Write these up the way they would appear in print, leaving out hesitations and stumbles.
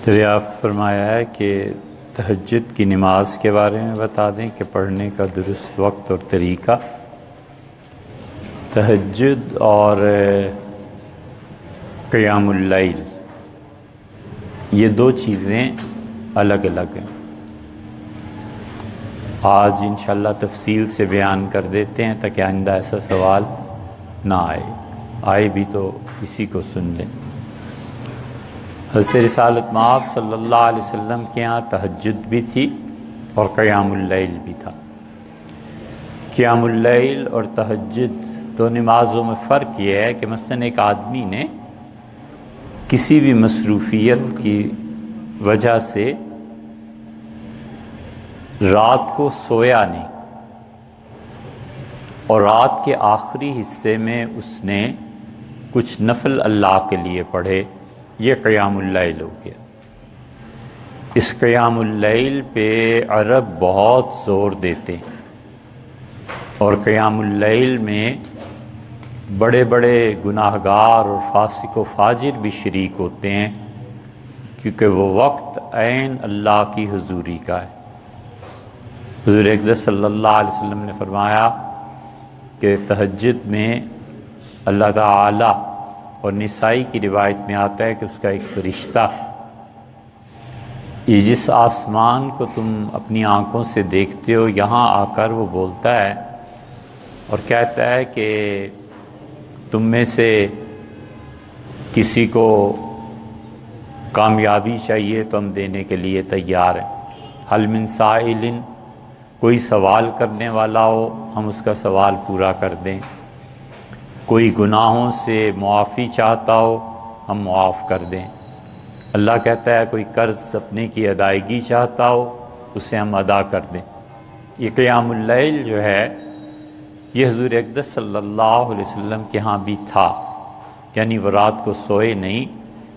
دریافت فرمایا ہے کہ تہجد کی نماز کے بارے میں بتا دیں کہ پڑھنے کا درست وقت اور طریقہ۔ تہجد اور قیام اللیل یہ دو چیزیں الگ الگ ہیں۔ آج انشاءاللہ تفصیل سے بیان کر دیتے ہیں تاکہ آئندہ ایسا سوال نہ آئے بھی تو اسی کو سن لیں۔ حضرت رسالت مآب صلی اللہ علیہ وسلم کے یہاں تہجد بھی تھی اور قیام اللیل بھی تھا۔ قیام اللیل اور تہجد دو نمازوں میں فرق یہ ہے کہ مثلا ایک آدمی نے کسی بھی مصروفیت کی وجہ سے رات کو سویا نہیں اور رات کے آخری حصے میں اس نے کچھ نفل اللہ کے لیے پڑھے، یہ قیام اللیل ہو گیا۔ اس قیام اللیل پہ عرب بہت زور دیتے ہیں اور قیام اللیل میں بڑے بڑے گناہ گار اور فاسق و فاجر بھی شریک ہوتے ہیں، کیونکہ وہ وقت عین اللہ کی حضوری کا ہے۔ حضور اقدس صلی اللہ علیہ وسلم نے فرمایا کہ تہجد میں اللہ تعالی، اور نسائی کی روایت میں آتا ہے کہ اس کا ایک فرشتہ، یہ جس آسمان کو تم اپنی آنکھوں سے دیکھتے ہو، یہاں آ کر وہ بولتا ہے اور کہتا ہے کہ تم میں سے کسی کو کامیابی چاہیے تو ہم دینے کے لیے تیار ہیں۔ حل من سائل، کوئی سوال کرنے والا ہو ہم اس کا سوال پورا کر دیں، کوئی گناہوں سے معافی چاہتا ہو ہم معاف کر دیں۔ اللہ کہتا ہے کوئی قرض اپنے کی ادائیگی چاہتا ہو اسے ہم ادا کر دیں۔ یہ قیام اللیل جو ہے یہ حضور اقدس صلی اللہ علیہ وسلم کے ہاں بھی تھا، یعنی وہ رات کو سوئے نہیں،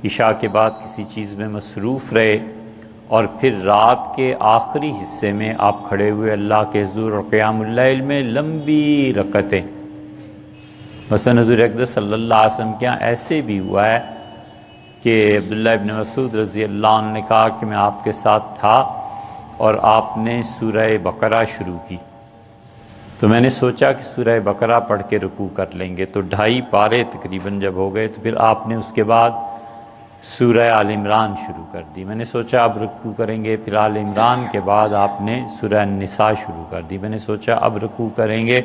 عشاء کے بعد کسی چیز میں مصروف رہے اور پھر رات کے آخری حصے میں آپ کھڑے ہوئے اللہ کے حضور اور قیام اللیل میں لمبی رکعتیں۔ مثلا حضور اقدس صلی اللہ علیہ وسلم کے یہاں ایسے بھی ہوا ہے کہ عبداللہ ابن مسعود رضی اللہ عنہ نے کہا کہ میں آپ کے ساتھ تھا اور آپ نے سورہ بقرہ شروع کی، تو میں نے سوچا کہ سورہ بقرہ پڑھ کے رکوع کر لیں گے، تو 2.5 پارے تقریباً جب ہو گئے تو پھر آپ نے اس کے بعد سورہ آل عمران شروع کر دی۔ میں نے سوچا اب رکوع کریں گے، پھر آل عمران کے بعد آپ نے سورہ النساء شروع کر دی۔ میں نے سوچا اب رکوع کریں گے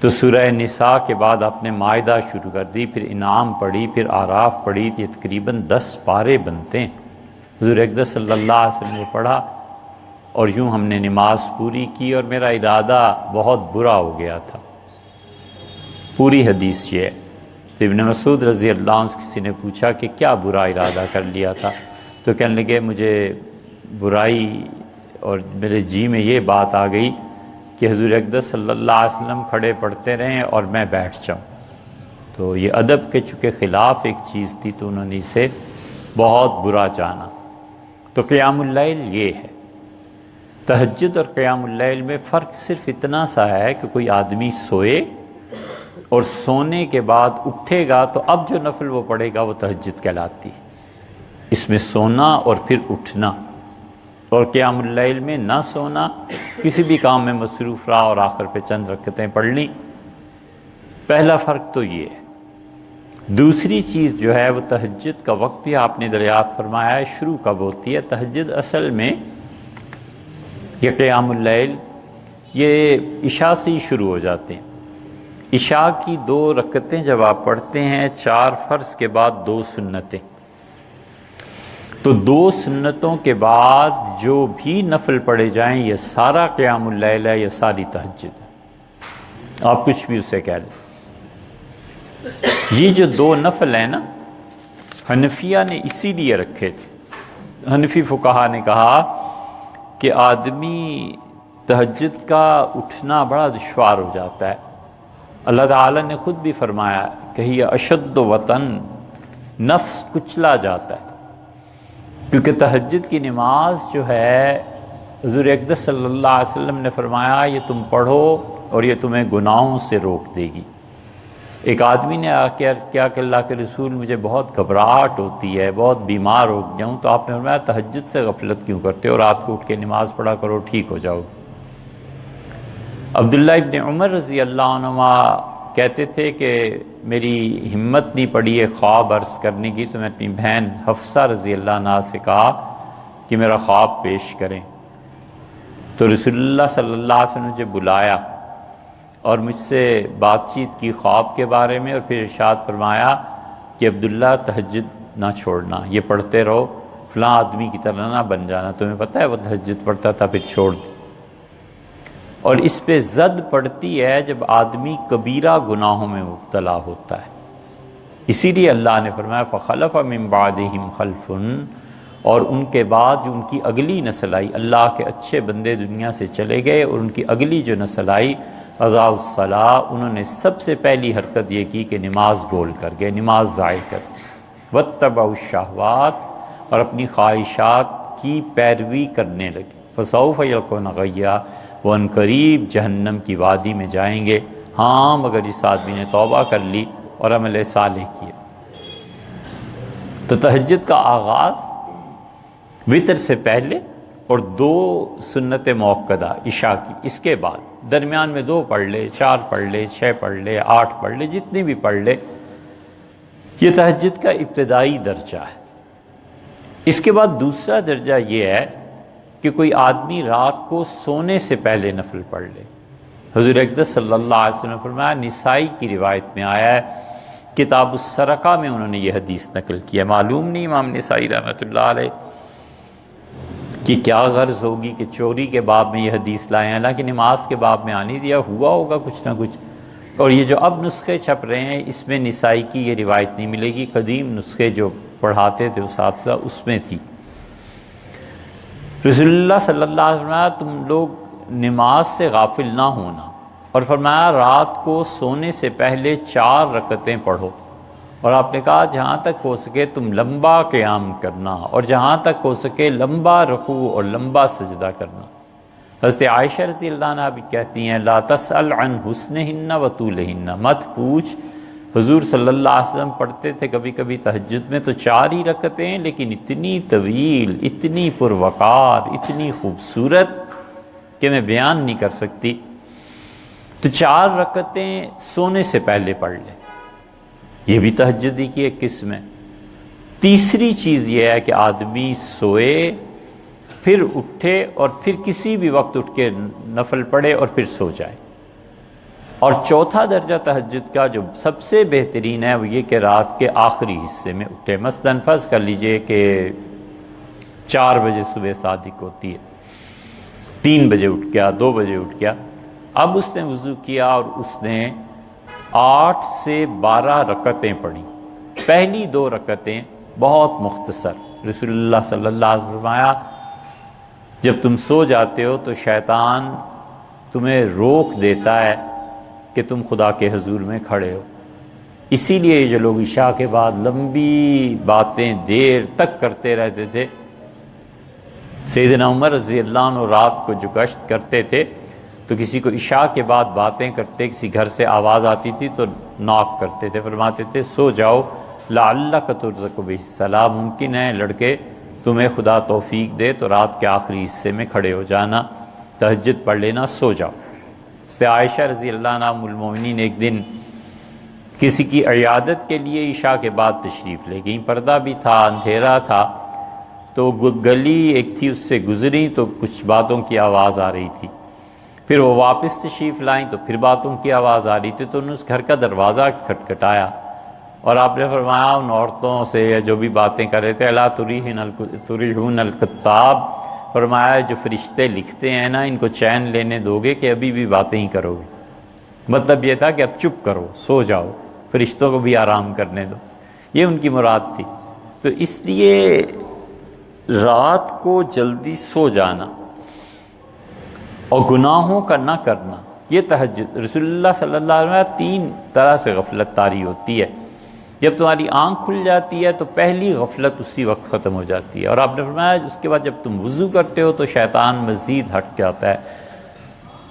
تو سورہ نساء کے بعد آپ نے مائدہ شروع کر دی، پھر انعام پڑھی، پھر آراف پڑھی، یہ تقریباً 10 پارے بنتے ہیں۔ حضور اقدس صلی اللہ علیہ وسلم نے پڑھا اور یوں ہم نے نماز پوری کی اور میرا ارادہ بہت برا ہو گیا تھا۔ پوری حدیث یہ ہے۔ تو ابن مسعود رضی اللہ عنہ سے کسی نے پوچھا کہ کیا برا ارادہ کر لیا تھا، تو کہنے لگے مجھے برائی اور میرے جی میں یہ بات آ گئی کہ حضور اقدس صلی اللہ علیہ وسلم کھڑے پڑھتے رہیں اور میں بیٹھ جاؤں، تو یہ ادب کے چونکہ خلاف ایک چیز تھی تو انہوں نے اسے بہت برا جانا۔ تو قیام اللیل یہ ہے۔ تہجد اور قیام اللیل میں فرق صرف اتنا سا ہے کہ کوئی آدمی سوئے اور سونے کے بعد اٹھے گا تو اب جو نفل وہ پڑھے گا وہ تہجد کہلاتی ہے۔ اس میں سونا اور پھر اٹھنا، اور قیام اللیل میں نہ سونا، کسی بھی کام میں مصروف رہا اور آخر پہ چند رکعتیں پڑھ لیں۔ پہلا فرق تو یہ ہے۔ دوسری چیز جو ہے وہ تہجد کا وقت بھی آپ نے دریافت فرمایا ہے شروع کب ہوتی ہے۔ تہجد اصل میں یہ قیام اللیل یہ عشاء سے ہی شروع ہو جاتے ہیں۔ عشاء کی 2 رکعتیں جب آپ پڑھتے ہیں، 4 فرض کے بعد 2 سنتیں، تو 2 سنتوں کے بعد جو بھی نفل پڑھے جائیں یہ سارا قیام اللیل ہے، یہ ساری تہجد ہے، آپ کچھ بھی اسے کہہ لیں۔ یہ جو 2 نفل ہیں نا، حنفیہ نے اسی لیے رکھے تھے۔ حنفی فقہا نے کہا کہ آدمی تہجد کا اٹھنا بڑا دشوار ہو جاتا ہے۔ اللہ تعالیٰ نے خود بھی فرمایا کہ یہ اشد وطن، نفس کچلا جاتا ہے، کیونکہ تہجد کی نماز جو ہے حضور اقدس صلی اللہ علیہ وسلم نے فرمایا یہ تم پڑھو اور یہ تمہیں گناہوں سے روک دے گی۔ ایک آدمی نے آ کے عرض کیا کہ اللہ کے رسول مجھے بہت گھبراہٹ ہوتی ہے، بہت بیمار ہو جاؤں، تو آپ نے فرمایا تہجد سے غفلت کیوں کرتے ہو، رات کو اٹھ کے نماز پڑھا کرو، ٹھیک ہو جاؤ۔ عبداللہ ابن عمر رضی اللہ عنہما کہتے تھے کہ میری ہمت نہیں پڑی ہے خواب عرض کرنے کی، تو میں اپنی بہن حفصہ رضی اللہ عنہا سے کہا کہ میرا خواب پیش کریں، تو رسول اللہ صلی اللہ علیہ وسلم نے مجھے بلایا اور مجھ سے بات چیت کی خواب کے بارے میں، اور پھر ارشاد فرمایا کہ عبداللہ تہجد نہ چھوڑنا، یہ پڑھتے رہو، فلاں آدمی کی طرح نہ بن جانا، تمہیں پتہ ہے وہ تہجد پڑھتا تھا پھر چھوڑ دی۔ اور اس پہ زد پڑتی ہے جب آدمی کبیرہ گناہوں میں مبتلا ہوتا ہے، اسی لیے اللہ نے فرمایا فخلف من بعدہم خلف، اور ان کے بعد جو ان کی اگلی نسل آئی، اللہ کے اچھے بندے دنیا سے چلے گئے اور ان کی اگلی جو نسل آئی اضاعوا الصلاۃ، انہوں نے سب سے پہلی حرکت یہ کی کہ نماز گول کر گئے، نماز ضائع کر گئے، واتبعوا الشہوات، اور اپنی خواہشات کی پیروی کرنے لگے، فسوف یلقون غیا، وہ عنقریب جہنم کی وادی میں جائیں گے، ہاں مگر جس آدمی نے توبہ کر لی اور عمل صالح کیا۔ تو تہجد کا آغاز وطر سے پہلے اور 2 سنت موقدہ عشاء کی، اس کے بعد درمیان میں 2 پڑھ لے، 4 پڑھ لے، 6 پڑھ لے، 8 پڑھ لے، جتنی بھی پڑھ لے، یہ تہجد کا ابتدائی درجہ ہے۔ اس کے بعد دوسرا درجہ یہ ہے کہ کوئی آدمی رات کو سونے سے پہلے نفل پڑھ لے۔ حضور اقدس صلی اللہ علیہ وسلم نے فرمایا، نسائی کی روایت میں آیا ہے، کتاب السرقہ میں انہوں نے یہ حدیث نقل کی ہے، معلوم نہیں امام نسائی رحمۃ اللہ علیہ کہ کیا غرض ہوگی کہ چوری کے باب میں یہ حدیث لائے ہیں، حالانکہ نماز کے باب میں آنی دیا ہوا ہوگا کچھ نہ کچھ، اور یہ جو اب نسخے چھپ رہے ہیں اس میں نسائی کی یہ روایت نہیں ملے گی، قدیم نسخے جو پڑھاتے تھے اساتذہ اس میں تھی۔ رسول اللہ صلی اللہ علیہ وسلم فرمایا تم لوگ نماز سے غافل نہ ہونا، اور فرمایا رات کو سونے سے پہلے 4 رکعتیں پڑھو، اور آپ نے کہا جہاں تک ہو سکے تم لمبا قیام کرنا، اور جہاں تک ہو سکے لمبا رکوع اور لمبا سجدہ کرنا۔ حضرت عائشہ رضی اللہ عنہا بھی کہتی ہیں لا تسأل عن حسنہن و طولہن، مت پوچھ، حضور صلی اللہ علیہ وسلم پڑھتے تھے کبھی کبھی تہجد میں تو 4 ہی رکعتیں، لیکن اتنی طویل، اتنی پروقار، اتنی خوبصورت کہ میں بیان نہیں کر سکتی۔ تو 4 رکعتیں سونے سے پہلے پڑھ لیں، یہ بھی تہجد کی ایک قسم ہے۔ تیسری چیز یہ ہے کہ آدمی سوئے، پھر اٹھے اور پھر کسی بھی وقت اٹھ کے نفل پڑھے اور پھر سو جائے۔ اور چوتھا درجہ تہجد کا جو سب سے بہترین ہے وہ یہ کہ رات کے آخری حصے میں اٹھے، مثلاً فرض کر لیجئے کہ 4 بجے صبح صادق ہوتی ہے، 3 بجے اٹھ گیا، 2 بجے اٹھ گیا، اب اس نے وضو کیا اور اس نے 8 سے 12 رکعتیں پڑھی۔ پہلی 2 رکعتیں بہت مختصر، رسول اللہ صلی اللہ علیہ وسلم فرمایا جب تم سو جاتے ہو تو شیطان تمہیں روک دیتا ہے کہ تم خدا کے حضور میں کھڑے ہو، اسی لیے جو لوگ عشاء کے بعد لمبی باتیں دیر تک کرتے رہتے تھے، سیدنا عمر رضی اللہ عنہ رات کو جو گشت کرتے تھے تو کسی کو عشاء کے بعد باتیں کرتے، کسی گھر سے آواز آتی تھی تو ناک کرتے تھے، فرماتے تھے سو جاؤ لعلک ترزق بہ الصلاۃ، ممکن ہے لڑکے تمہیں خدا توفیق دے تو رات کے آخری حصے میں کھڑے ہو جانا، تہجد پڑھ لینا، سو جاؤ۔ عائشہ رضی اللہ عنہا ام المومنین ایک دن کسی کی عیادت کے لیے عشاء کے بعد تشریف لے گئیں، پردہ بھی تھا، اندھیرا تھا، تو گلی ایک تھی اس سے گزری تو کچھ باتوں کی آواز آ رہی تھی، پھر وہ واپس تشریف لائیں تو پھر باتوں کی آواز آ رہی تھی، تو انہوں نے اس گھر کا دروازہ کھٹکھٹایا اور آپ نے فرمایا ان عورتوں سے یا جو بھی باتیں کر رہے تھے الا تریحون الکتاب، فرمایا جو فرشتے لکھتے ہیں نا ان کو چین لینے دو گے کہ ابھی بھی باتیں ہی کرو گے، مطلب یہ تھا کہ اب چپ کرو، سو جاؤ، فرشتوں کو بھی آرام کرنے دو، یہ ان کی مراد تھی۔ تو اس لیے رات کو جلدی سو جانا اور گناہوں کا نہ کرنا، یہ تہجد۔ رسول اللہ صلی اللہ علیہ وسلم 3 طرح سے غفلت طاری ہوتی ہے، جب تمہاری آنکھ کھل جاتی ہے تو پہلی غفلت اسی وقت ختم ہو جاتی ہے، اور آپ نے فرمایا اس کے بعد جب تم وضو کرتے ہو تو شیطان مزید ہٹ جاتا ہے،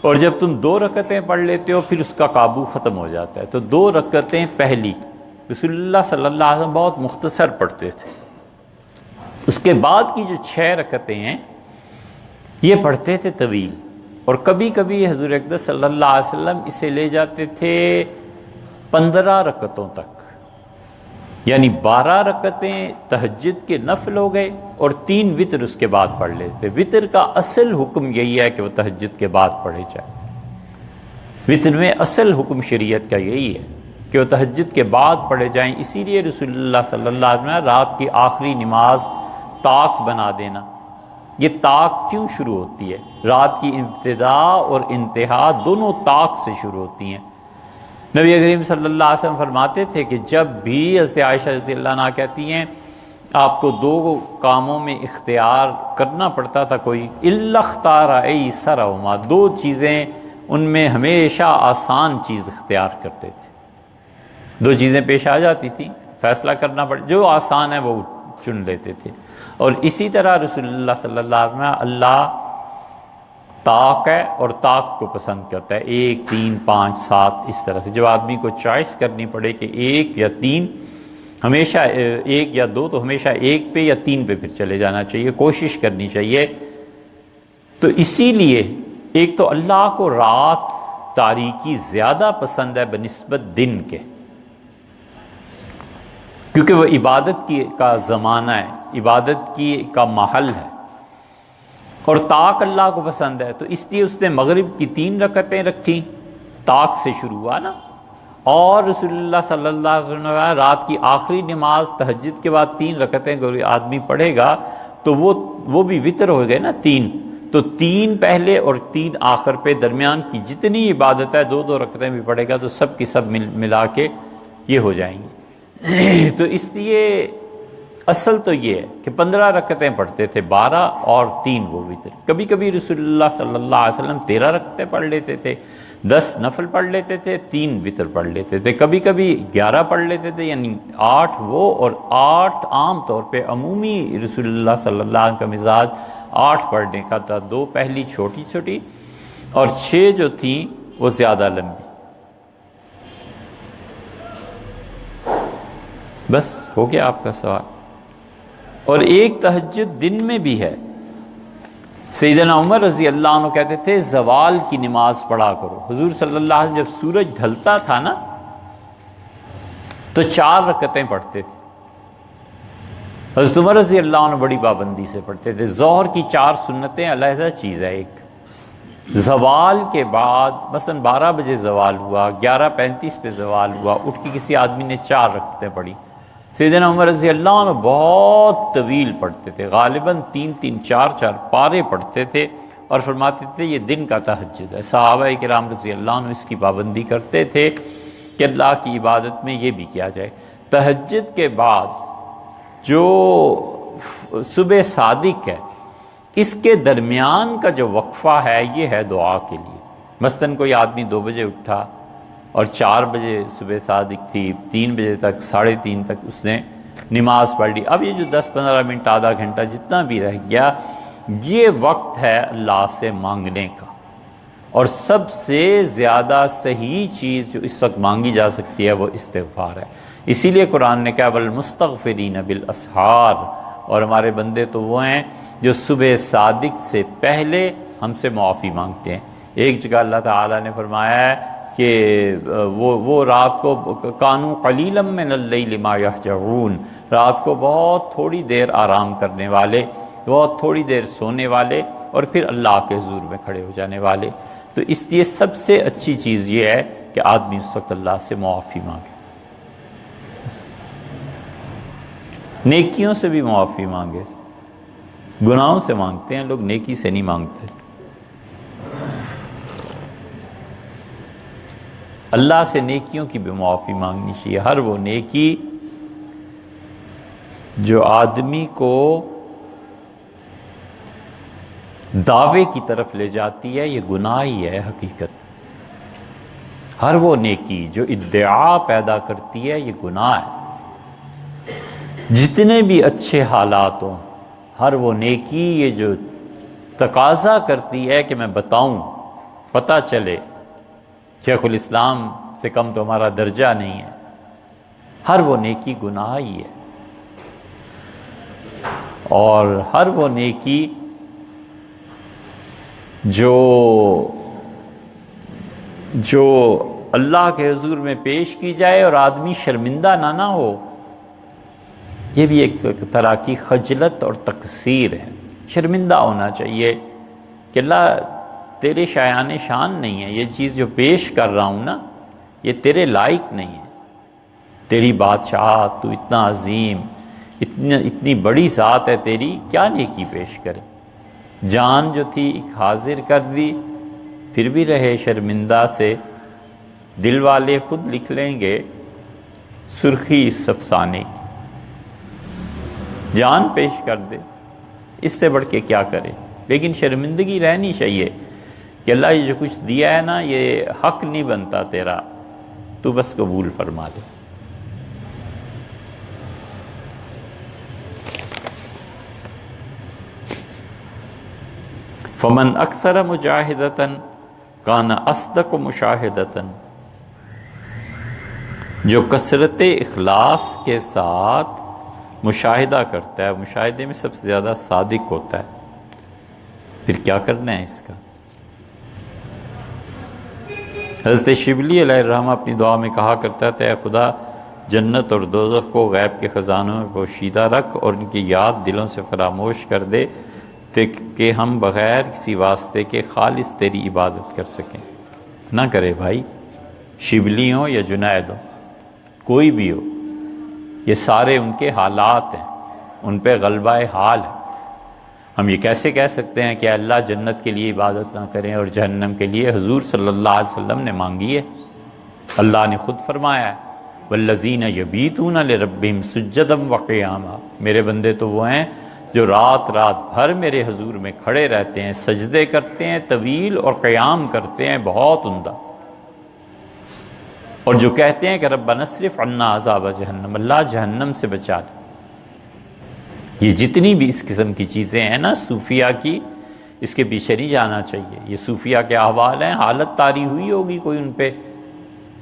اور جب تم 2 رکعتیں پڑھ لیتے ہو پھر اس کا قابو ختم ہو جاتا ہے۔ تو 2 رکعتیں پہلی رسول اللہ صلی اللہ علیہ وسلم بہت مختصر پڑھتے تھے، اس کے بعد کی جو 6 رکعتیں ہیں یہ پڑھتے تھے طویل، اور کبھی کبھی حضور اقدس صلی اللہ علیہ وسلم اسے لے جاتے تھے 15 رکعتوں تک، یعنی 12 رکعتیں تہجد کے نفل ہو گئے اور 3 وتر اس کے بعد پڑھ لیتے۔ وتر کا اصل حکم یہی ہے کہ وہ تہجد کے بعد پڑھے جائے، وتر میں اصل حکم شریعت کا یہی ہے کہ وہ تہجد کے بعد پڑھے جائیں۔ اسی لیے رسول اللہ صلی اللہ علیہ وسلم رات کی آخری نماز طاق بنا دینا۔ یہ طاق کیوں شروع ہوتی ہے؟ رات کی ابتدا اور انتہا دونوں طاق سے شروع ہوتی ہیں۔ نبی کریم صلی اللہ علیہ وسلم فرماتے تھے کہ جب بھی حضرت عائشہ رضی اللہ عنہا کہتی ہیں آپ کو 2 کاموں میں اختیار کرنا پڑتا تھا کوئی، الا اختار ایسرہما، 2 چیزیں ان میں ہمیشہ آسان چیز اختیار کرتے تھے۔ 2 چیزیں پیش آ جاتی تھیں، فیصلہ کرنا پڑتا، جو آسان ہے وہ چن لیتے تھے، اور اسی طرح رسول اللہ صلی اللہ علیہ وسلم اللہ طاق ہے اور طاق کو پسند کرتا ہے، 1 3 5 7 اس طرح سے۔ جب آدمی کو چوائس کرنی پڑے کہ 1 یا 3، ہمیشہ 1 یا 2 تو ہمیشہ 1 پہ یا 3 پہ پھر چلے جانا چاہیے، کوشش کرنی چاہیے۔ تو اسی لیے ایک تو اللہ کو رات تاریکی زیادہ پسند ہے بنسبت دن کے، کیونکہ وہ عبادت کا زمانہ ہے، عبادت کا محل ہے، اور طاق اللہ کو پسند ہے، تو اس لیے اس نے مغرب کی 3 رکعتیں رکھی، طاق سے شروع ہوا نا، اور رسول اللہ صلی اللہ علیہ وسلم رات کی آخری نماز تہجد کے بعد 3 رکعتیں کوئی آدمی پڑھے گا تو وہ بھی وتر ہو گئے نا 3، تو 3 پہلے اور 3 آخر پہ، درمیان کی جتنی عبادت ہے 2 رکعتیں بھی پڑھے گا تو سب کی سب ملا کے یہ ہو جائیں گی۔ تو اس لیے اصل تو یہ ہے کہ 15 رکعتیں پڑھتے تھے، 12 اور 3 وہ وتر۔ کبھی کبھی رسول اللہ صلی اللہ علیہ وسلم 13 رکعتیں پڑھ لیتے تھے، 10 نفل پڑھ لیتے تھے، 3 وتر پڑھ لیتے تھے، کبھی کبھی 11 پڑھ لیتے تھے، یعنی 8 وہ اور 8 عام طور پہ عمومی رسول اللہ صلی اللہ علیہ وسلم کا مزاج 8 پڑھنے کا تھا، 2 پہلی چھوٹی چھوٹی اور 6 جو تھیں وہ زیادہ لمبی۔ بس ہو گیا آپ کا سوال۔ اور ایک تہجد دن میں بھی ہے، سیدنا عمر رضی اللہ عنہ کہتے تھے زوال کی نماز پڑھا کرو۔ حضور صلی اللہ علیہ وسلم جب سورج ڈھلتا تھا نا تو 4 رکعتیں پڑھتے تھے۔ حضرت عمر رضی اللہ عنہ بڑی پابندی سے پڑھتے تھے۔ ظہر کی 4 سنتیں علیحدہ چیز ہے، ایک زوال کے بعد مثلا 12 بجے زوال ہوا، 11:35 پہ زوال ہوا، اٹھ کے کسی آدمی نے 4 رکعتیں پڑھی، سیدنا عمر رضی اللہ عنہ بہت طویل پڑھتے تھے، غالباً 3 4 پارے پڑھتے تھے، اور فرماتے تھے یہ دن کا تہجد ہے۔ صحابہ کرام رضی اللہ عنہ اس کی پابندی کرتے تھے کہ اللہ کی عبادت میں یہ بھی کیا جائے۔ تہجد کے بعد جو صبح صادق ہے اس کے درمیان کا جو وقفہ ہے یہ ہے دعا کے لیے۔ مثلاً کوئی آدمی 2 بجے اٹھا اور 4 بجے صبح صادق تھی، 3 بجے تک 3:30 تک اس نے نماز پڑھ لی، اب یہ جو 10-15 منٹ آدھا گھنٹہ جتنا بھی رہ گیا یہ وقت ہے اللہ سے مانگنے کا، اور سب سے زیادہ صحیح چیز جو اس وقت مانگی جا سکتی ہے وہ استغفار ہے۔ اسی لیے قرآن نے کہا والمستغفرین بالاسحار، اور ہمارے بندے تو وہ ہیں جو صبح صادق سے پہلے ہم سے معافی مانگتے ہیں۔ ایک جگہ اللہ تعالیٰ نے فرمایا ہے کہ وہ رات کو کانوا قلیلا من اللیل ما یہجعون، رات کو بہت تھوڑی دیر آرام کرنے والے، بہت تھوڑی دیر سونے والے، اور پھر اللہ کے حضور میں کھڑے ہو جانے والے۔ تو اس لیے سب سے اچھی چیز یہ ہے کہ آدمی اس وقت اللہ سے معافی مانگے، نیکیوں سے بھی معافی مانگے۔ گناہوں سے مانگتے ہیں لوگ، نیکی سے نہیں مانگتے۔ اللہ سے نیکیوں کی بھی معافی مانگنی چاہیے۔ ہر وہ نیکی جو آدمی کو دعوے کی طرف لے جاتی ہے یہ گناہ ہی ہے حقیقت۔ ہر وہ نیکی جو ادعا پیدا کرتی ہے یہ گناہ ہے۔ جتنے بھی اچھے حالات ہوں، ہر وہ نیکی یہ جو تقاضا کرتی ہے کہ میں بتاؤں، پتہ چلے شیخ الاسلام سے کم تو ہمارا درجہ نہیں ہے، ہر وہ نیکی گناہ ہی ہے، اور ہر وہ نیکی جو اللہ کے حضور میں پیش کی جائے اور آدمی شرمندہ نہ ہو، یہ بھی ایک طرح کی خجلت اور تقصیر ہے۔ شرمندہ ہونا چاہیے کہ اللہ تیرے شایان شان نہیں ہے، یہ چیز جو پیش کر رہا ہوں نا یہ تیرے لائق نہیں ہے، تیری بادشاہت، تو اتنا عظیم، اتنی بڑی ذات ہے تیری، کیا نیکی پیش کرے؟ جان جو تھی ایک حاضر کر دی، پھر بھی رہے شرمندہ سے، دل والے خود لکھ لیں گے سرخی اس افسانے کی، جان پیش کر دے، اس سے بڑھ کے کیا کرے؟ لیکن شرمندگی رہنی چاہیے کہ اللہ یہ جو کچھ دیا ہے نا یہ حق نہیں بنتا تیرا، تو بس قبول فرما دے۔ فمن اکثر مجاہدتاً کان اصدق مشاہدتاً، جو کثرت اخلاص کے ساتھ مشاہدہ کرتا ہے، مشاہدے میں سب سے زیادہ صادق ہوتا ہے، پھر کیا کرنا ہے اس کا؟ حضرت شبلی علیہ الرحمہ اپنی دعا میں کہا کرتا تھا، اے خدا جنت اور دوزخ کو غیب کے خزانوں میں پوشیدہ رکھ اور ان کی یاد دلوں سے فراموش کر دے کہ ہم بغیر کسی واسطے کے خالص تیری عبادت کر سکیں۔ نہ کرے بھائی، شبلی ہوں یا جنید ہوں، کوئی بھی ہو، یہ سارے ان کے حالات ہیں، ان پہ غلبہ حال ہے۔ ہم یہ کیسے کہہ سکتے ہیں کہ اللہ جنت کے لیے عبادت نہ کریں اور جہنم کے لیے؟ حضور صلی اللہ علیہ وسلم نے مانگی ہے، اللہ نے خود فرمایا ہے والذین یبیتون لربہم سجدا وقیاما، میرے بندے تو وہ ہیں جو رات بھر میرے حضور میں کھڑے رہتے ہیں، سجدے کرتے ہیں طویل اور قیام کرتے ہیں بہت عمدہ، اور جو کہتے ہیں کہ ربنا اصرف عنا عذاب جہنم، اللہ جہنم سے بچا دے۔ یہ جتنی بھی اس قسم کی چیزیں ہیں نا صوفیہ کی، اس کے پیچھے نہیں جانا چاہیے۔ یہ صوفیہ کے احوال ہیں، حالت طاری ہوئی ہوگی کوئی ان پہ،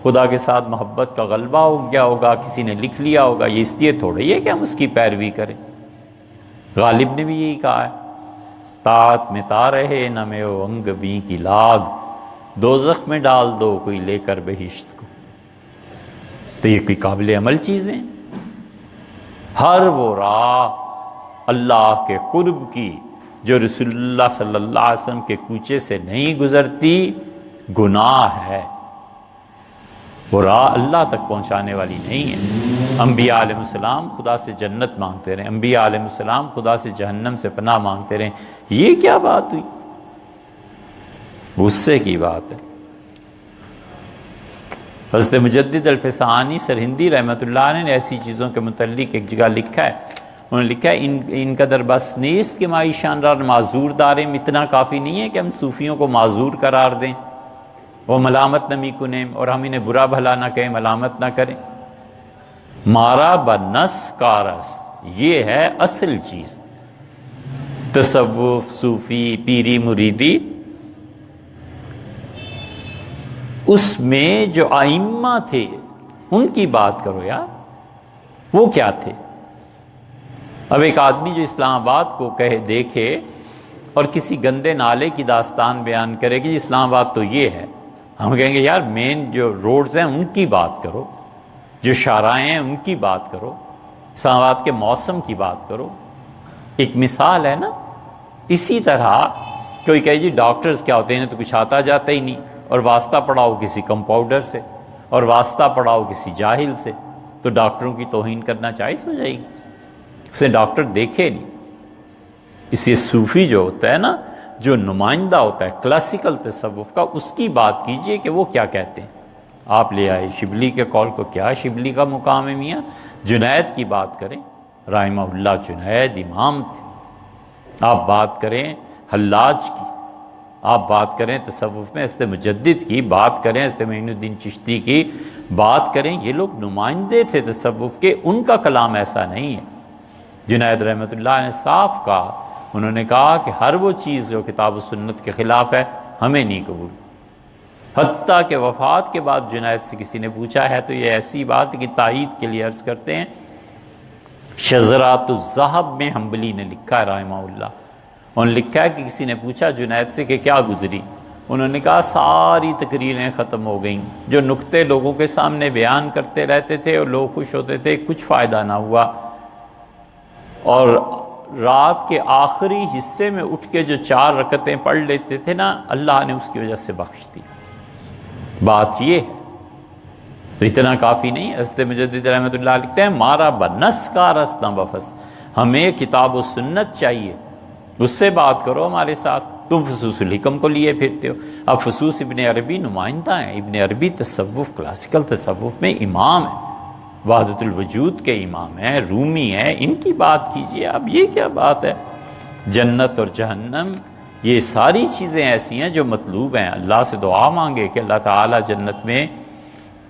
خدا کے ساتھ محبت کا غلبہ ہو گیا ہوگا، کسی نے لکھ لیا ہوگا، یہ اس لیے تھوڑی ہے کہ ہم اس کی پیروی کریں۔ غالب نے بھی یہی کہا ہے، طاعت میں تا رہے نہ میں او انگ بیں کی لاگ، دوزخ میں ڈال دو کوئی لے کر بہشت کو۔ تو یہ کوئی قابل عمل چیزیں، ہر وہ راہ اللہ کے قرب کی جو رسول اللہ صلی اللہ علیہ وسلم کے کوچے سے نہیں گزرتی گناہ ہے، وہ راہ اللہ تک پہنچانے والی نہیں ہے۔ انبیاء علیہ السلام خدا سے جنت مانگتے رہے، انبیاء علیہ السلام خدا سے جہنم سے پناہ مانگتے رہے، یہ کیا بات ہوئی؟ غصے کی بات ہے۔ حضرت مجدد الفسانی سرہندی رحمۃ اللہ علیہ نے ایسی چیزوں کے متعلق ایک جگہ لکھا ہے، انہوں نے لکھا ہے ان کا در بس نیست کہ مائی شاندار معذور دارم، اتنا کافی نہیں ہے کہ ہم صوفیوں کو معذور قرار دیں، وہ ملامت نمی کنیم، اور ہم انہیں برا بھلا نہ کہیں، ملامت نہ کریں۔ مارا بنس کارس، یہ ہے اصل چیز۔ تصوف، صوفی، پیری، مریدی، اس میں جو ائمہ تھے ان کی بات کرو یار، وہ کیا تھے؟ اب ایک آدمی جو اسلام آباد کو کہے دیکھے اور کسی گندے نالے کی داستان بیان کرے کہ اسلام آباد تو یہ ہے، ہم کہیں گے یار مین جو روڈز ہیں ان کی بات کرو، جو شاہراہیں ہیں ان کی بات کرو، اسلام آباد کے موسم کی بات کرو۔ ایک مثال ہے نا، اسی طرح کوئی کہے جی ڈاکٹرز کیا ہوتے ہیں، تو کچھ آتا جاتا ہی نہیں، اور واسطہ پڑھاؤ کسی کمپاؤنڈر سے اور واسطہ پڑھاؤ کسی جاہل سے، تو ڈاکٹروں کی توہین کرنا جائز ہو جائے گی؟ اسے ڈاکٹر دیکھے نہیں۔ اس لیے صوفی جو ہوتا ہے نا، جو نمائندہ ہوتا ہے کلاسیکل تصوف کا، اس کی بات کیجئے کہ وہ کیا کہتے ہیں۔ آپ لے آئے شبلی کے قول کو، کیا شبلی کا مقام ہے میاں؟ جنید کی بات کریں، رحمہ اللہ جنید امام تھے۔ آپ بات کریں حلاج کی، آپ بات کریں تصوف میں حضرت مجدد کی، بات کریں حضرت معین الدین چشتی کی، بات کریں، یہ لوگ نمائندے تھے تصوف کے، ان کا کلام ایسا نہیں ہے۔ جنید رحمۃ اللہ نے صاف کہا، انہوں نے کہا کہ ہر وہ چیز جو کتاب و سنت کے خلاف ہے ہمیں نہیں قبول۔ حتیٰ کہ وفات کے بعد جنید سے کسی نے پوچھا ہے تو یہ ایسی بات کی تائید کے لیے عرض کرتے ہیں، شذرات الذہب میں حنبلی نے لکھا ہے رحمہ اللہ، انہوں نے لکھا ہے کہ کسی نے پوچھا جنید سے کہ کیا گزری، انہوں نے کہا ساری تقریریں ختم ہو گئیں، جو نکتے لوگوں کے سامنے بیان کرتے رہتے تھے اور لوگ خوش ہوتے تھے، کچھ فائدہ نہ ہوا، اور رات کے آخری حصے میں اٹھ کے جو 4 رکعتیں پڑھ لیتے تھے نا، اللہ نے اس کی وجہ سے بخش دی۔ بات یہ ہے تو اتنا کافی نہیں۔ حضرت مجدد رحمۃ اللہ لکھتے ہیں، مارا بنس کا رسنا بفس، ہمیں کتاب و سنت چاہیے، اس سے بات کرو ہمارے ساتھ، تم فصوص الحکم کو لیے پھرتے ہو۔ اب فصوص ابن عربی نمائندہ ہیں، ابن عربی تصوف، کلاسیکل تصوف میں امام ہیں، وحدت الوجود کے امام ہیں، رومی ہیں، ان کی بات کیجئے۔ اب یہ کیا بات ہے؟ جنت اور جہنم، یہ ساری چیزیں ایسی ہیں جو مطلوب ہیں۔ اللہ سے دعا مانگے کہ اللہ تعالیٰ جنت میں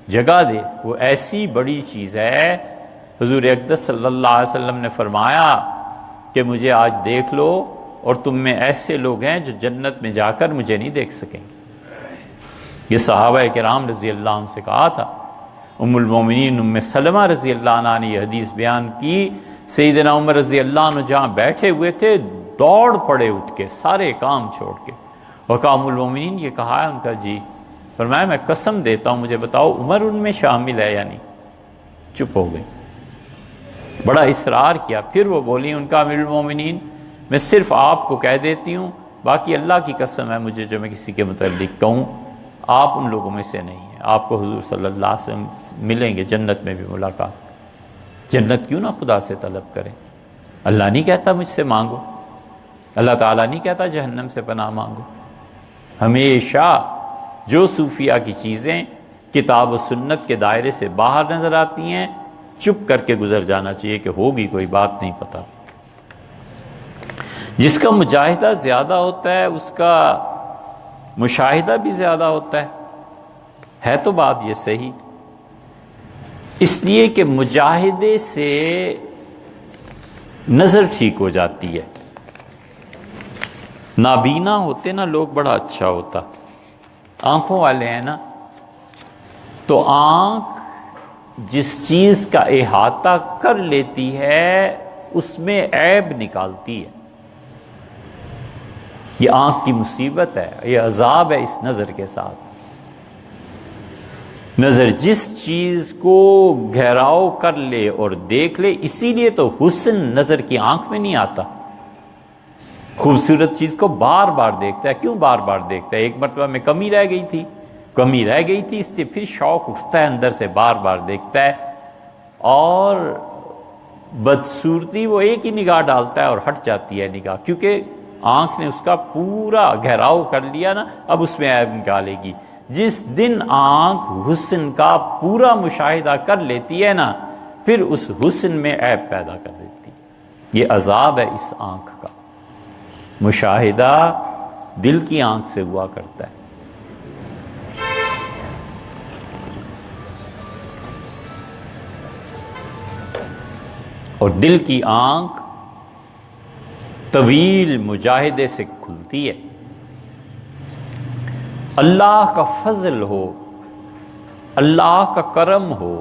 جگہ دے، وہ ایسی بڑی چیز ہے۔ حضور اقدس صلی اللہ علیہ وسلم نے فرمایا کہ مجھے آج دیکھ لو اور تم میں ایسے لوگ ہیں جو جنت میں جا کر مجھے نہیں دیکھ سکیں گے۔ یہ صحابہ کرام رضی اللہ عنہ سے کہا تھا۔ ام المومنین ام سلمہ رضی اللہ عنہ نے یہ حدیث بیان کی، سیدنا عمر رضی اللہ عنہ جہاں بیٹھے ہوئے تھے دوڑ پڑے اٹھ کے، سارے کام چھوڑ کے، اور کہا ام المومنین یہ کہا ہے؟ ان کا جی۔ فرمایا میں قسم دیتا ہوں مجھے بتاؤ عمر ان میں شامل ہے یا نہیں؟ چپ ہو گئی، بڑا اصرار کیا، پھر وہ بولی، ان کا امیر المومنین میں صرف آپ کو کہہ دیتی ہوں، باقی اللہ کی قسم ہے مجھے جو میں کسی کے متعلق کہوں، آپ ان لوگوں میں سے نہیں ہیں، آپ کو حضور صلی اللہ علیہ وسلم ملیں گے جنت میں بھی ملاقات۔ جنت کیوں نہ خدا سے طلب کریں؟ اللہ نہیں کہتا مجھ سے مانگو، اللہ تعالیٰ نہیں کہتا جہنم سے پناہ مانگو۔ ہمیشہ جو صوفیہ کی چیزیں کتاب و سنت کے دائرے سے باہر نظر آتی ہیں، چپ کر کے گزر جانا چاہیے کہ ہوگی کوئی بات نہیں پتہ۔ جس کا مجاہدہ زیادہ ہوتا ہے اس کا مشاہدہ بھی زیادہ ہوتا ہے تو بات یہ صحیح، اس لیے کہ مجاہدے سے نظر ٹھیک ہو جاتی ہے۔ نابینا ہوتے نا لوگ بڑا اچھا ہوتا، آنکھوں والے ہیں نا، تو آنکھ جس چیز کا احاطہ کر لیتی ہے اس میں عیب نکالتی ہے۔ یہ آنکھ کی مصیبت ہے، یہ عذاب ہے اس نظر کے ساتھ۔ نظر جس چیز کو گہراؤ کر لے اور دیکھ لے، اسی لیے تو حسن نظر کی آنکھ میں نہیں آتا۔ خوبصورت چیز کو بار بار دیکھتا ہے، کیوں بار بار دیکھتا ہے؟ ایک مرتبہ میں کمی رہ گئی تھی، اس سے پھر شوق اٹھتا ہے اندر سے، بار بار دیکھتا ہے، اور بدصورتی وہ ایک ہی نگاہ ڈالتا ہے اور ہٹ جاتی ہے نگاہ، کیونکہ آنکھ نے اس کا پورا گہراؤ کر لیا نا، اب اس میں عیب نکالے گی۔ جس دن آنکھ حسن کا پورا مشاہدہ کر لیتی ہے نا، پھر اس حسن میں عیب پیدا کر دیتی ہے۔ یہ عذاب ہے اس آنکھ کا۔ مشاہدہ دل کی آنکھ سے ہوا کرتا ہے۔ اور دل کی آنکھ طویل مجاہدے سے کھلتی ہے۔ اللہ کا فضل ہو، اللہ کا کرم ہو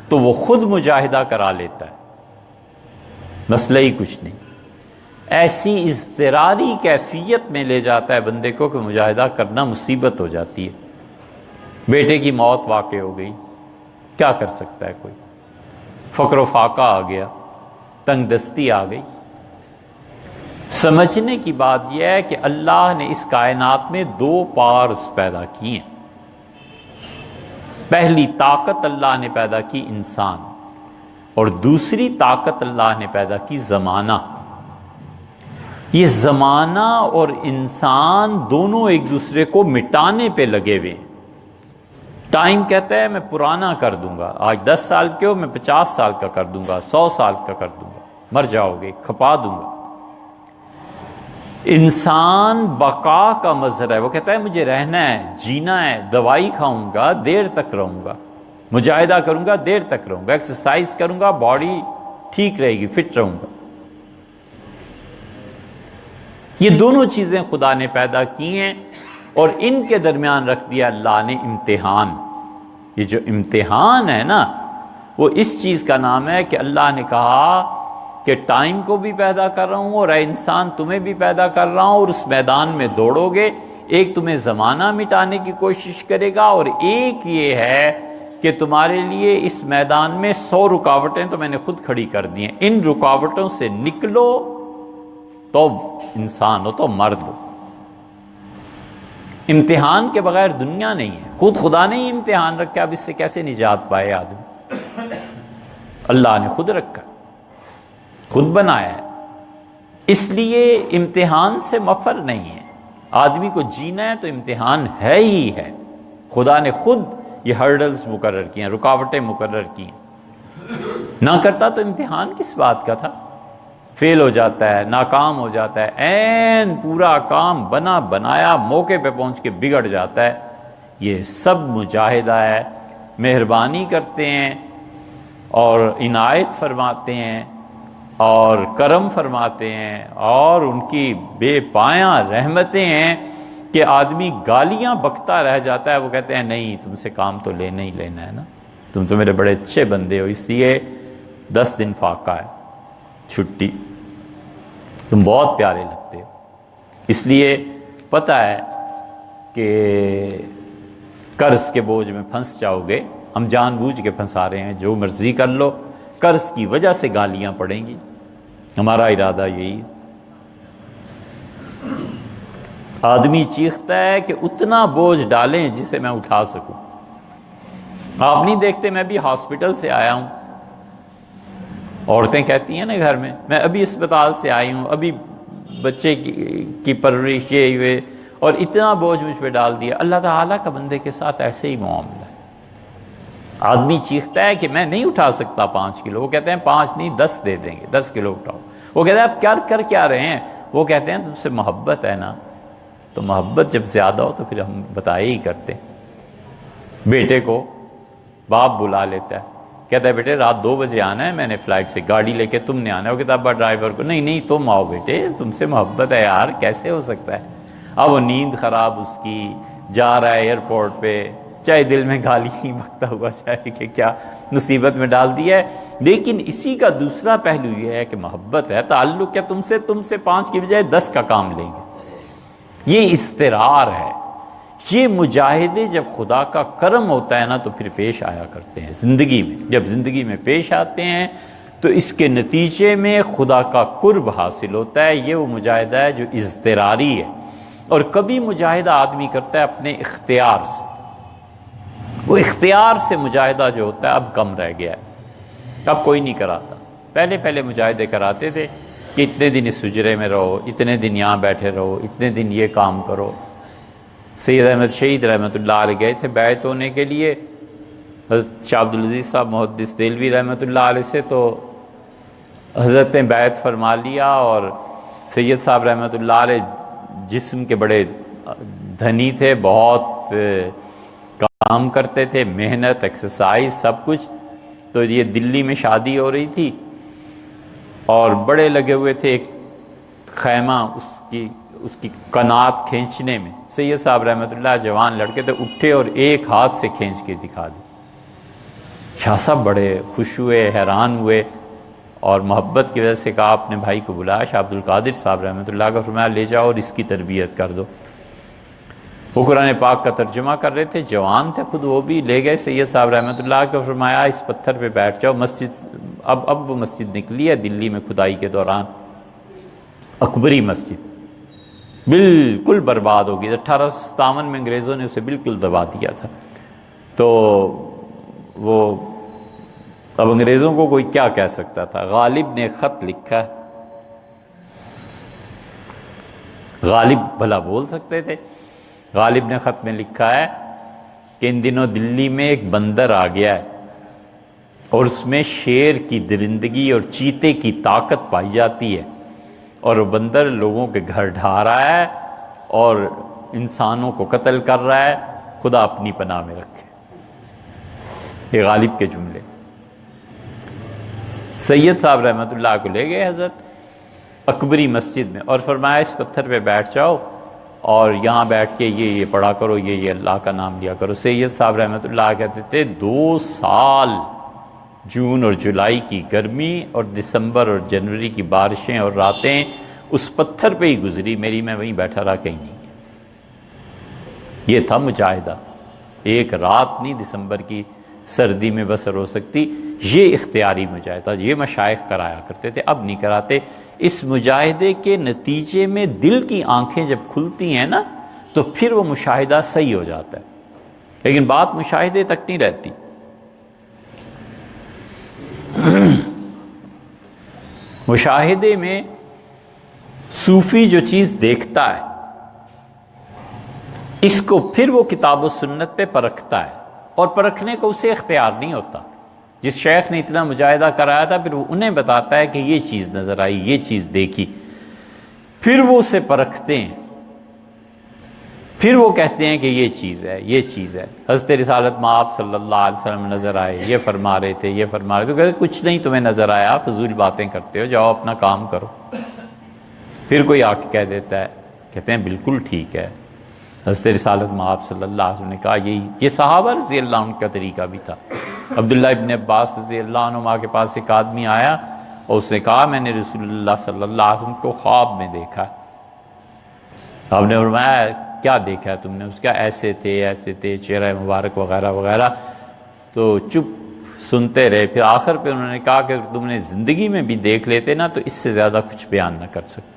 تو وہ خود مجاہدہ کرا لیتا ہے، مسئلہ ہی کچھ نہیں۔ ایسی اضطراری کیفیت میں لے جاتا ہے بندے کو کہ مجاہدہ کرنا مصیبت ہو جاتی ہے۔ بیٹے کی موت واقع ہو گئی، کیا کر سکتا ہے کوئی؟ فقر و فاقہ آ گیا، تنگ دستی آ گئی۔ سمجھنے کی بات یہ ہے کہ اللہ نے اس کائنات میں 2 پارز پیدا کی ہیں۔ پہلی طاقت اللہ نے پیدا کی انسان، اور دوسری طاقت اللہ نے پیدا کی زمانہ۔ یہ زمانہ اور انسان دونوں ایک دوسرے کو مٹانے پہ لگے ہوئے ہیں۔ ٹائم کہتا ہے میں پرانا کر دوں گا، آج 10 سال کے ہو میں 50 سال کا کر دوں گا، 100 سال کا کر دوں گا، مر جاؤ گے، کھپا دوں گا۔ انسان بقا کا مظہر ہے، وہ کہتا ہے مجھے رہنا ہے، جینا ہے، دوائی کھاؤں گا دیر تک رہوں گا، مجاہدہ کروں گا دیر تک رہوں گا، ایکسرسائز کروں گا باڈی ٹھیک رہے گی، فٹ رہوں گا۔ یہ دونوں چیزیں خدا نے پیدا کی ہیں اور ان کے درمیان رکھ دیا اللہ نے امتحان۔ یہ جو امتحان ہے نا، وہ اس چیز کا نام ہے کہ اللہ نے کہا کہ ٹائم کو بھی پیدا کر رہا ہوں اور اے انسان تمہیں بھی پیدا کر رہا ہوں، اور اس میدان میں دوڑو گے، ایک تمہیں زمانہ مٹانے کی کوشش کرے گا، اور ایک یہ ہے کہ تمہارے لیے اس میدان میں 100 رکاوٹیں تو میں نے خود کھڑی کر دی ہیں، ان رکاوٹوں سے نکلو تو انسان ہو، تو مرد ہو۔ امتحان کے بغیر دنیا نہیں ہے، خود خدا نے ہی امتحان رکھا، اب اس سے کیسے نجات پائے آدمی؟ اللہ نے خود رکھا، خود بنایا ہے، اس لیے امتحان سے مفر نہیں ہے۔ آدمی کو جینا ہے تو امتحان ہے ہی ہے، خدا نے خود یہ ہرڈلز مقرر کی ہیں، رکاوٹیں مقرر کی ہیں۔ نہ کرتا تو امتحان کس بات کا تھا؟ فیل ہو جاتا ہے، ناکام ہو جاتا ہے، این پورا کام بنا بنایا موقع پہ پہنچ کے بگڑ جاتا ہے۔ یہ سب مجاہدہ ہے، مہربانی کرتے ہیں اور عنایت فرماتے ہیں اور کرم فرماتے ہیں اور ان کی بے پایاں رحمتیں ہیں کہ آدمی گالیاں بکتا رہ جاتا ہے، وہ کہتے ہیں نہیں تم سے کام تو لینا ہی لینا ہے نا، تم تو میرے بڑے اچھے بندے ہو، اس لیے 10 دن فاقہ ہے، چھٹی، تم بہت پیارے لگتے ہو، اس لیے پتہ ہے کہ قرض کے بوجھ میں پھنس جاؤ گے، ہم جان بوجھ کے پھنسا رہے ہیں، جو مرضی کر لو، قرض کی وجہ سے گالیاں پڑیں گی، ہمارا ارادہ یہی ہے۔ آدمی چیختا ہے کہ اتنا بوجھ ڈالیں جسے میں اٹھا سکوں۔ آپ نہیں دیکھتے میں بھی ہاسپٹل سے آیا ہوں، عورتیں کہتی ہیں نا گھر میں ابھی اسپتال سے آئی ہوں، ابھی بچے کی پرورش یہ ہوئے اور اتنا بوجھ مجھ پہ ڈال دیا۔ اللہ تعالیٰ کا بندے کے ساتھ ایسے ہی معاملہ ہے۔ آدمی چیختا ہے کہ میں نہیں اٹھا سکتا 5 کلو، وہ کہتے ہیں 5 نہیں 10 دے دیں گے، 10 کلو اٹھاؤ۔ وہ کہتے ہیں آپ کر کیا رہے ہیں؟ وہ کہتے ہیں تم سے محبت ہے نا، تو محبت جب زیادہ ہو تو پھر ہم بتائے ہی کرتے۔ بیٹے کو باپ بلا لیتا ہے، کہتا ہے بیٹے رات 2 بجے آنا ہے، میں نے فلائٹ سے گاڑی لے کے تم نے آنا ہے۔ وہ کہتا ہے ابا ڈرائیور کو، نہیں تم آؤ بیٹے، تم سے محبت ہے یار، کیسے ہو سکتا ہے؟ اب وہ نیند خراب اس کی، جا رہا ہے ایئرپورٹ پہ، چاہے دل میں گالی ہی بکتا ہوا چاہے کہ کیا مصیبت میں ڈال دیا ہے۔ لیکن اسی کا دوسرا پہلو یہ ہے کہ محبت ہے، تعلق کیا تم سے 5 کی بجائے 10 کا کام لیں گے، یہ استقرار ہے۔ یہ مجاہدے جب خدا کا کرم ہوتا ہے نا تو پھر پیش آیا کرتے ہیں زندگی میں، جب زندگی میں پیش آتے ہیں تو اس کے نتیجے میں خدا کا قرب حاصل ہوتا ہے۔ یہ وہ مجاہدہ ہے جو اضطراری ہے، اور کبھی مجاہدہ آدمی کرتا ہے اپنے اختیار سے، وہ اختیار سے مجاہدہ جو ہوتا ہے اب کم رہ گیا ہے، اب کوئی نہیں کراتا۔ پہلے مجاہدے کراتے تھے کہ اتنے دن اس حجرے میں رہو، اتنے دن یہاں بیٹھے رہو، اتنے دن یہ کام کرو۔ سید احمد شہید رحمۃ اللہ علیہ گئے تھے بیعت ہونے کے لیے حضرت شاہ عبدالعزیز صاحب محدث دہلوی رحمۃ اللہ علیہ سے، تو حضرت نے بیعت فرما لیا، اور سید صاحب رحمۃ اللہ علیہ جسم کے بڑے دھنی تھے، بہت کام کرتے تھے، محنت، ایکسرسائز سب کچھ۔ تو یہ دلی میں شادی ہو رہی تھی اور بڑے لگے ہوئے تھے ایک خیمہ اس کی قنات کھینچنے میں۔ سید صاحب رحمۃ اللہ جوان لڑکے تھے، اٹھے اور ایک ہاتھ سے کھینچ کے دکھا دی۔ شاہ صاحب بڑے خوش ہوئے، حیران ہوئے، اور محبت کی وجہ سے کہا اپنے بھائی کو بلایا، شاہ عبد القادر صاحب رحمۃ اللہ کا، فرمایا لے جاؤ اور اس کی تربیت کر دو۔ وہ قرآن پاک کا ترجمہ کر رہے تھے، جوان تھے خود، وہ بھی لے گئے سید صاحب رحمۃ اللہ کو، فرمایا اس پتھر پہ بیٹھ جاؤ۔ مسجد اب وہ مسجد نکلی ہے دلی میں کھدائی کے دوران، اکبری مسجد بالکل برباد ہو گئی، 1857 میں انگریزوں نے اسے بالکل دبا دیا تھا۔ تو وہ اب انگریزوں کو کوئی کیا کہہ سکتا تھا۔ غالب نے خط لکھا، غالب بھلا بول سکتے تھے، غالب نے خط میں لکھا ہے کہ ان دنوں دلی میں ایک بندر آ گیا ہے اور اس میں شیر کی درندگی اور چیتے کی طاقت پائی جاتی ہے، اور وہ بندر لوگوں کے گھر ڈھا رہا ہے اور انسانوں کو قتل کر رہا ہے، خدا اپنی پناہ میں رکھے۔ یہ غالب کے جملے۔ سید صاحب رحمۃ اللہ کو لے گئے حضرت اکبری مسجد میں اور فرمایا اس پتھر پہ بیٹھ جاؤ اور یہاں بیٹھ کے یہ پڑھا کرو، یہ اللہ کا نام لیا کرو۔ سید صاحب رحمۃ اللہ کہتے تھے 2 سال جون اور جولائی کی گرمی اور دسمبر اور جنوری کی بارشیں اور راتیں اس پتھر پہ ہی گزری میری، میں وہیں بیٹھا رہا، کہیں نہیں گیا۔ یہ تھا مجاہدہ، ایک رات نہیں دسمبر کی سردی میں بسر ہو سکتی، یہ اختیاری مجاہدہ، یہ مشائخ کرایا کرتے تھے، اب نہیں کراتے۔ اس مجاہدے کے نتیجے میں دل کی آنکھیں جب کھلتی ہیں نا تو پھر وہ مشاہدہ صحیح ہو جاتا ہے، لیکن بات مشاہدے تک نہیں رہتی۔ مشاہدے میں صوفی جو چیز دیکھتا ہے اس کو پھر وہ کتاب و سنت پہ پرکھتا ہے، اور پرکھنے کو اسے اختیار نہیں ہوتا۔ جس شیخ نے اتنا مجاہدہ کرایا تھا پھر وہ انہیں بتاتا ہے کہ یہ چیز نظر آئی، یہ چیز دیکھی، پھر وہ اسے پرکھتے ہیں، پھر وہ کہتے ہیں کہ یہ چیز ہے، یہ چیز ہے۔ حضرت رسالت مآب صلی اللہ علیہ وسلم نظر آئے، یہ فرما رہے تھے، یہ فرما رہے تھے، تو کہتے کچھ نہیں تمہیں نظر آیا، فضول باتیں کرتے ہو، جاؤ اپنا کام کرو۔ پھر کوئی آ کے کہہ دیتا ہے، کہتے ہیں بالکل ٹھیک ہے، حضرت رسالت مآب صلی اللہ علیہ وسلم نے کہا یہ صحابہ رضی اللہ عنہ کا طریقہ بھی تھا۔ عبداللہ ابن عباس رضی اللہ عنہ کے پاس ایک آدمی آیا اور اس نے کہا میں نے رسول اللہ صلی اللہ علیہ وسلم کو خواب میں دیکھا۔ آپ نے فرمایا کیا دیکھا تم نے؟ اس کا ایسے تھے چہرہ مبارک وغیرہ وغیرہ، تو چپ سنتے رہے۔ پھر آخر پہ انہوں نے کہا کہ اگر تم نے زندگی میں بھی دیکھ لیتے نا تو اس سے زیادہ کچھ بیان نہ کر سکتے،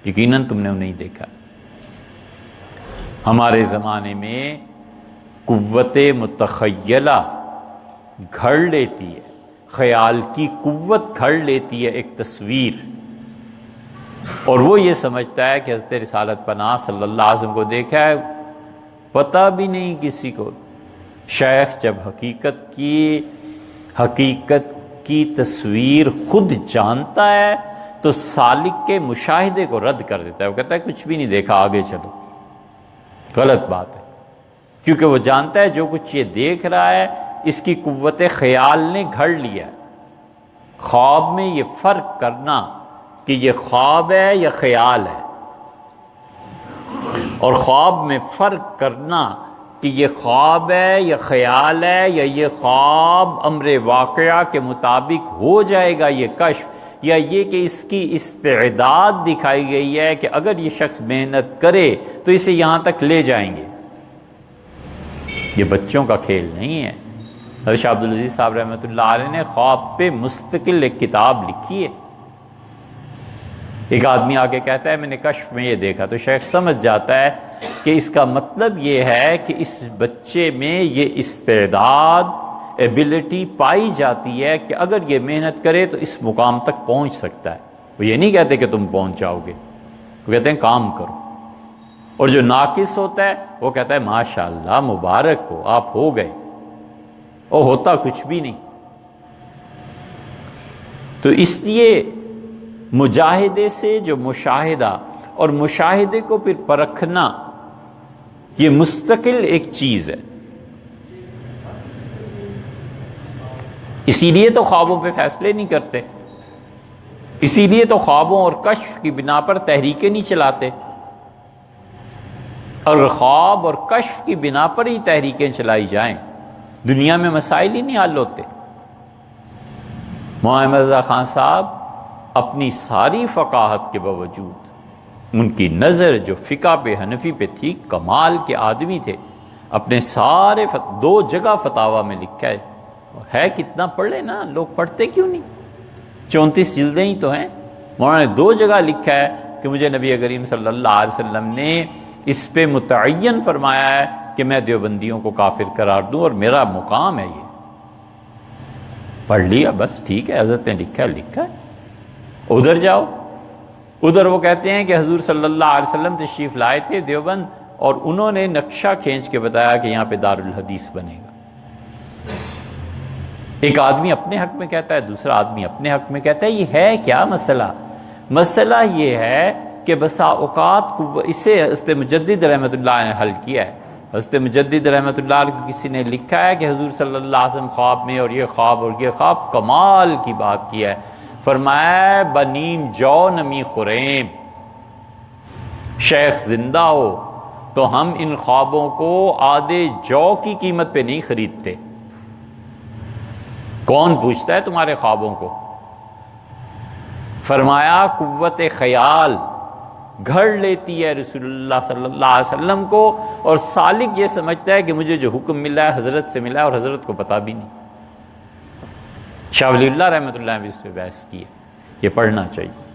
یقیناً تم نے انہیں دیکھا۔ ہمارے زمانے میں قوت متخیلہ گھڑ لیتی ہے، خیال کی قوت گھڑ لیتی ہے ایک تصویر، اور وہ یہ سمجھتا ہے کہ حضرت رسالت پناہ صلی اللہ علیہ وسلم کو دیکھا ہے، پتہ بھی نہیں کسی کو۔ شیخ جب حقیقت کی تصویر خود جانتا ہے تو سالک کے مشاہدے کو رد کر دیتا ہے، وہ کہتا ہے کچھ بھی نہیں دیکھا، آگے چلو۔ غلط بات ہے، کیونکہ وہ جانتا ہے جو کچھ یہ دیکھ رہا ہے اس کی قوت خیال نے گھڑ لیا ہے۔ خواب میں یہ فرق کرنا کہ یہ خواب ہے یا خیال ہے، اور خواب میں فرق کرنا کہ یہ خواب ہے یا خیال ہے، یا یہ خواب امر واقعہ کے مطابق ہو جائے گا یہ کشف، یا یہ کہ اس کی استعداد دکھائی گئی ہے کہ اگر یہ شخص محنت کرے تو اسے یہاں تک لے جائیں گے۔ یہ بچوں کا کھیل نہیں ہے۔ حضرت شاہ عبدالعزیز صاحب رحمۃ اللہ علیہ نے خواب پہ مستقل ایک کتاب لکھی ہے۔ ایک آدمی آگے کہتا ہے میں نے کشف میں یہ دیکھا، تو شیخ سمجھ جاتا ہے کہ اس کا مطلب یہ ہے کہ اس بچے میں یہ استعداد ایبلٹی پائی جاتی ہے کہ اگر یہ محنت کرے تو اس مقام تک پہنچ سکتا ہے۔ وہ یہ نہیں کہتے کہ تم پہنچ جاؤ گے، وہ کہتے ہیں کام کرو۔ اور جو ناقص ہوتا ہے وہ کہتا ہے ماشاءاللہ مبارک ہو آپ ہو گئے، اور ہوتا کچھ بھی نہیں۔ تو اس لیے مجاہدے سے جو مشاہدہ اور مشاہدے کو پھر پرکھنا یہ مستقل ایک چیز ہے۔ اسی لیے تو خوابوں پہ فیصلے نہیں کرتے، اسی لیے تو خوابوں اور کشف کی بنا پر تحریکیں نہیں چلاتے، اور خواب اور کشف کی بنا پر ہی تحریکیں چلائی جائیں دنیا میں مسائل ہی نہیں حل ہوتے۔ مولانا رضا خان صاحب اپنی ساری فقاہت کے باوجود، ان کی نظر جو فقہ پہ حنفی پہ تھی، کمال کے آدمی تھے، اپنے سارے 2 جگہ فتاویٰ میں لکھا ہے کتنا پڑھ لے نا، لوگ پڑھتے کیوں نہیں؟ 34 جلدیں ہی تو ہیں۔ مولانا نے 2 جگہ لکھا ہے کہ مجھے نبی کریم صلی اللہ علیہ وسلم نے اس پہ متعین فرمایا ہے کہ میں دیوبندیوں کو کافر قرار دوں اور میرا مقام ہے یہ۔ پڑھ لیا بس ٹھیک ہے، حضرت نے لکھا ہے۔ ادھر جاؤ، ادھر وہ کہتے ہیں کہ حضور صلی اللہ علیہ وسلم تشریف لائے تھے دیوبند اور انہوں نے نقشہ کھینچ کے بتایا کہ یہاں پہ دارالحدیث بنے گا۔ ایک آدمی اپنے حق میں کہتا ہے، دوسرا آدمی اپنے حق میں کہتا ہے، یہ ہے کیا مسئلہ؟ مسئلہ یہ ہے کہ بسا اوقات اسے حضرت مجدد رحمۃ اللہ نے حل کیا ہے۔ حضرت مجدد رحمۃ اللہ علیہ کو کسی نے لکھا ہے کہ حضور صلی اللہ علیہ وسلم خواب میں اور یہ خواب کمال کی بات کیا ہے۔ فرمایا بنیم جو نمی خریم، شیخ زندہ ہو تو ہم ان خوابوں کو آدھے جو کی قیمت پہ نہیں خریدتے۔ کون پوچھتا ہے تمہارے خوابوں کو؟ فرمایا قوت خیال گھڑ لیتی ہے رسول اللہ صلی اللہ علیہ وسلم کو، اور سالک یہ سمجھتا ہے کہ مجھے جو حکم ملا ہے حضرت سے ملا ہے، اور حضرت کو پتہ بھی نہیں۔ شاہ ولی اللہ رحمۃ اللہ نے بھی اس پہ بحث کی ہے، یہ پڑھنا چاہیے۔